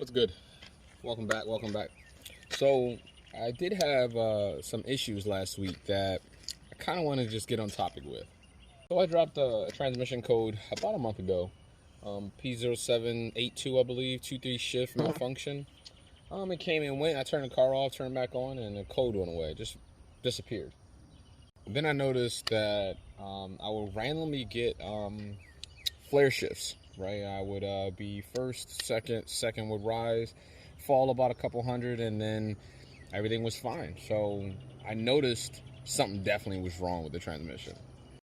What's good? Welcome back. Welcome back. So I did have some issues last week that I kind of want to just get on topic with. So I dropped a transmission code about a month ago. P0782, I believe, 23 shift malfunction. It came and went. I turned the car off, turned it back on, and the code went away. Just disappeared. Then I noticed that I would randomly get flare shifts. Right, I would be first, second would rise, fall about a couple hundred, and then everything was fine. So I noticed something definitely was wrong with the transmission.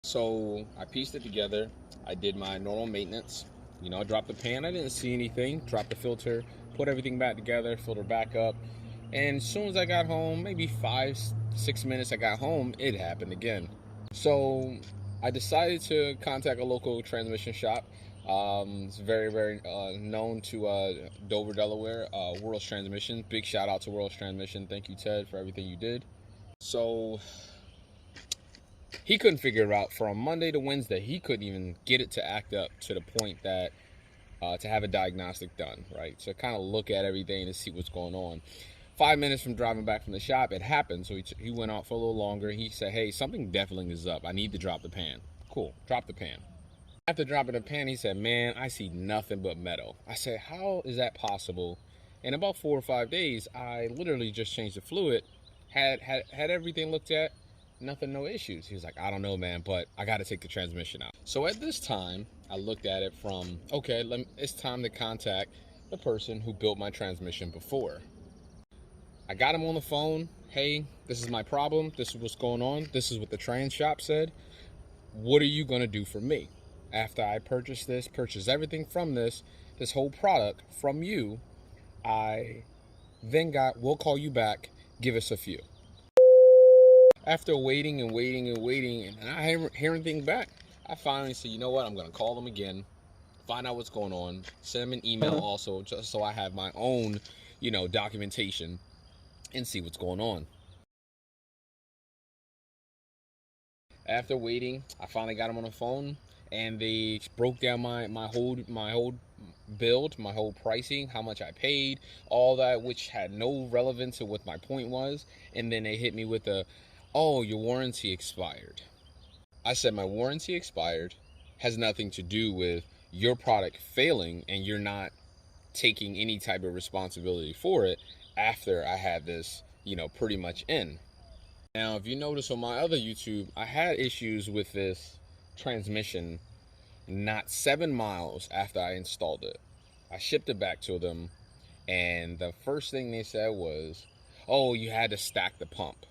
So I pieced it together. I did my normal maintenance. I dropped the pan. I didn't see anything. Dropped the filter, put everything back together, filter back up. And as soon as I got home, maybe 5-6 minutes I got home, it happened again. So I decided to contact a local transmission shop. It's very known to Dover, Delaware. World's Transmission. Big shout out to World's Transmission. Thank you, Ted, for everything you did. So he couldn't figure it out from Monday to Wednesday. He couldn't even get it to act up to the point that to have a diagnostic done, right? To kind of look at everything and see what's going on. 5 minutes from driving back from the shop, it happened. So he went out for a little longer. He said, hey, something definitely is up. I need to drop the pan. Cool, drop the pan. After dropping the pan, he said, man, I see nothing but metal. I said, how is that possible? In about 4 or 5 days, I literally just changed the fluid, had everything looked at, nothing, no issues. He was like, I don't know, man, but I got to take the transmission out. So at this time, I looked at it from, okay, it's time to contact the person who built my transmission before. I got him on the phone. Hey, this is my problem. This is what's going on. This is what the trans shop said. What are you going to do for me? After I purchase everything from this whole product from you, I then we'll call you back, give us a few. After waiting and I haven't heard anything back, I finally said, you know what, I'm going to call them again, find out what's going on, send them an email also, just so I have my own, documentation and see what's going on. After waiting, I finally got them on the phone. And they broke down my whole build, my whole pricing, how much I paid, all that, which had no relevance to what my point was. And then they hit me with oh, your warranty expired. I said my warranty expired has nothing to do with your product failing and you're not taking any type of responsibility for it after I had this, pretty much in. Now, if you notice on my other YouTube, I had issues with this transmission not 7 miles after I installed it. I shipped it back to them, and the first thing they said was, oh, you had to stack the pump.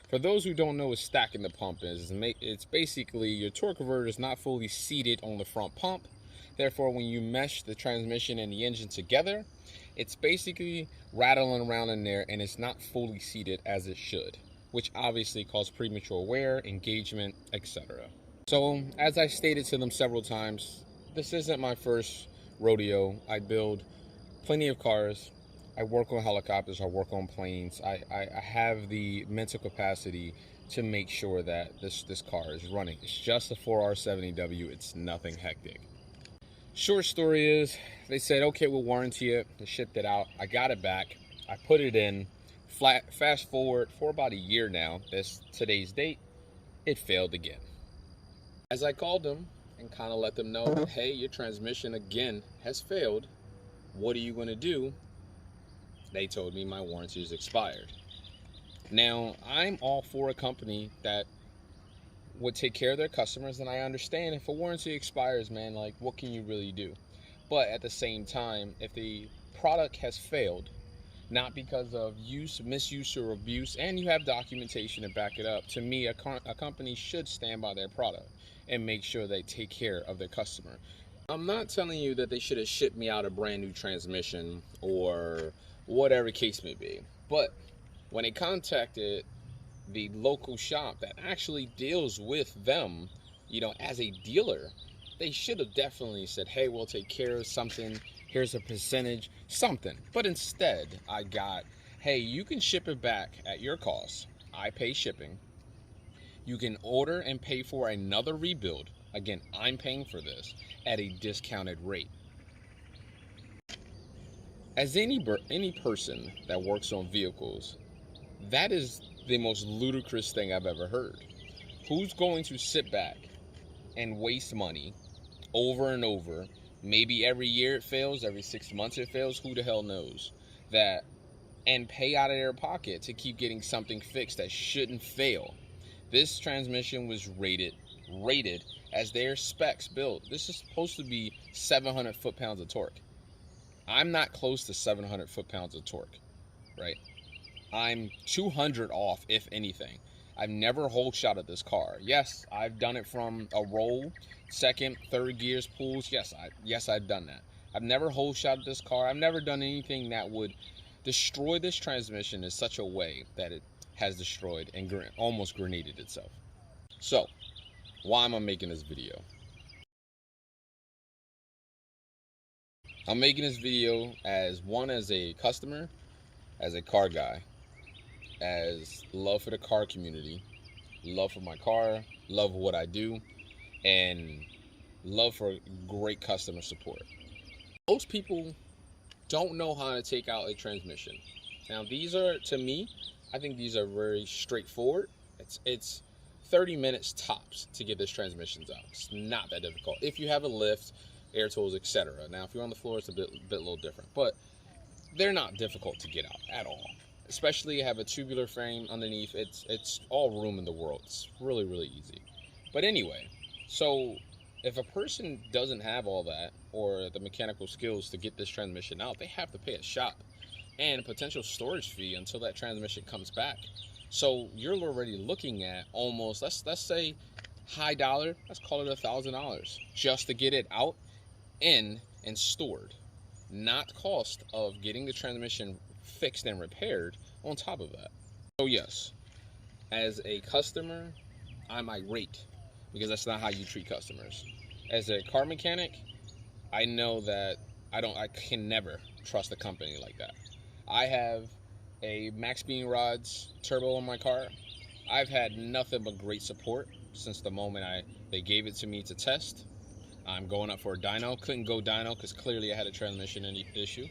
For those who don't know what stacking the pump is, it's basically your torque converter is not fully seated on the front pump. Therefore, when you mesh the transmission and the engine together, it's basically rattling around in there and it's not fully seated as it should, which obviously causes premature wear, engagement, etc. So, as I stated to them several times, this isn't my first rodeo. I build plenty of cars. I work on helicopters. I work on planes. I have the mental capacity to make sure that this car is running. It's just a 4R70W. It's nothing hectic. Short story is, they said, okay, we'll warranty it. They shipped it out. I got it back. I put it in. Fast forward for about a year now. Today's date. It failed again. As I called them and kind of let them know, hey, your transmission again has failed. What are you going to do? They told me my warranty is expired. Now, I'm all for a company that would take care of their customers, and I understand if a warranty expires, man, like, what can you really do? But at the same time, if the product has failed, not because of use, misuse, or abuse, and you have documentation to back it up, to me, a company should stand by their product and make sure they take care of their customer. I'm not telling you that they should have shipped me out a brand new transmission or whatever case may be, but when they contacted the local shop that actually deals with them, as a dealer, they should have definitely said, hey, we'll take care of something. Here's a percentage, something. But instead, I got, hey, you can ship it back at your cost. I pay shipping. You can order and pay for another rebuild. Again, I'm paying for this at a discounted rate. As any person that works on vehicles, that is the most ludicrous thing I've ever heard. Who's going to sit back and waste money over and over? Maybe every year it fails, every 6 months it fails, who the hell knows? That, and pay out of their pocket to keep getting something fixed that shouldn't fail. This transmission was rated as their specs built. This is supposed to be 700 foot-pounds of torque. I'm not close to 700 foot-pounds of torque, right? I'm 200 off, if anything. I've never whole shot at this car. Yes, I've done it from a roll, second, third gears, pulls. Yes, I've done that. I've never whole shot at this car. I've never done anything that would destroy this transmission in such a way that it has destroyed and almost grenaded itself. So, why am I making this video? I'm making this video as a customer, as a car guy, as love for the car community, love for my car, love what I do, and love for great customer support. Most people don't know how to take out a transmission. Now, these are, to me, I think these are very straightforward. It's 30 minutes tops to get this transmissions out. It's not that difficult. If you have a lift, air tools, etc. Now, if you're on the floor, it's a little different, but they're not difficult to get out at all. Especially have a tubular frame underneath. It's all room in the world. It's really, really easy. But anyway, so if a person doesn't have all that or the mechanical skills to get this transmission out, they have to pay a shop and a potential storage fee until that transmission comes back. So you're already looking at almost, let's say high dollar, let's call it $1,000 just to get it out in and stored. Not cost of getting the transmission fixed and repaired on top of that. So yes, as a customer, I'm irate because that's not how you treat customers. As a car mechanic, I know that I can never trust a company like that. I have a Max Bean Rods turbo in my car. I've had nothing but great support since the moment they gave it to me to test. I'm going up for a dyno. Couldn't go dyno because clearly I had a transmission issue.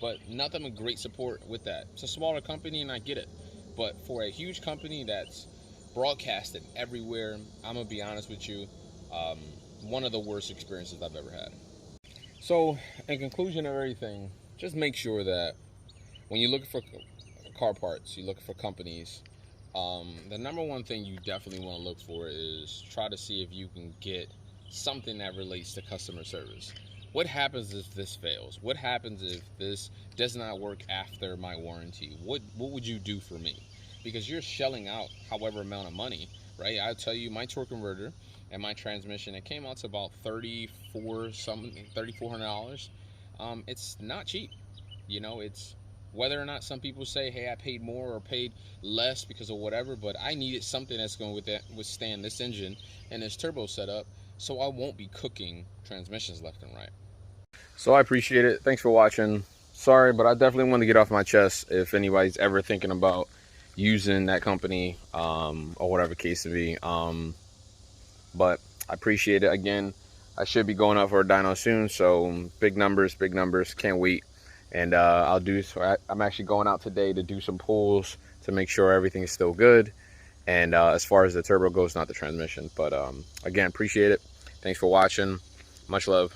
But nothing but great support with that. It's a smaller company and I get it. But for a huge company that's broadcasted everywhere, I'm going to be honest with you, one of the worst experiences I've ever had. So, in conclusion of everything, just make sure that when you're looking for car parts, you're looking for companies, the number one thing you definitely want to look for is try to see if you can get something that relates to customer service. What happens if this fails? What happens if this does not work after my warranty? What would you do for me? Because you're shelling out however amount of money, right? I'll tell you, my torque converter and my transmission, it came out to about $3,400. It's not cheap. You know, it's whether or not some people say, hey, I paid more or paid less because of whatever, but I needed something that's going to withstand this engine and this turbo setup, so I won't be cooking transmissions left and right. So I appreciate it. Thanks for watching. Sorry, but I definitely want to get off my chest if anybody's ever thinking about using that company or whatever case to be. But I appreciate it. Again, I should be going up for a dyno soon, so big numbers, can't wait. And I'm actually going out today to do some pulls to make sure everything is still good. And as far as the turbo goes, not the transmission. But again, appreciate it. Thanks for watching. Much love.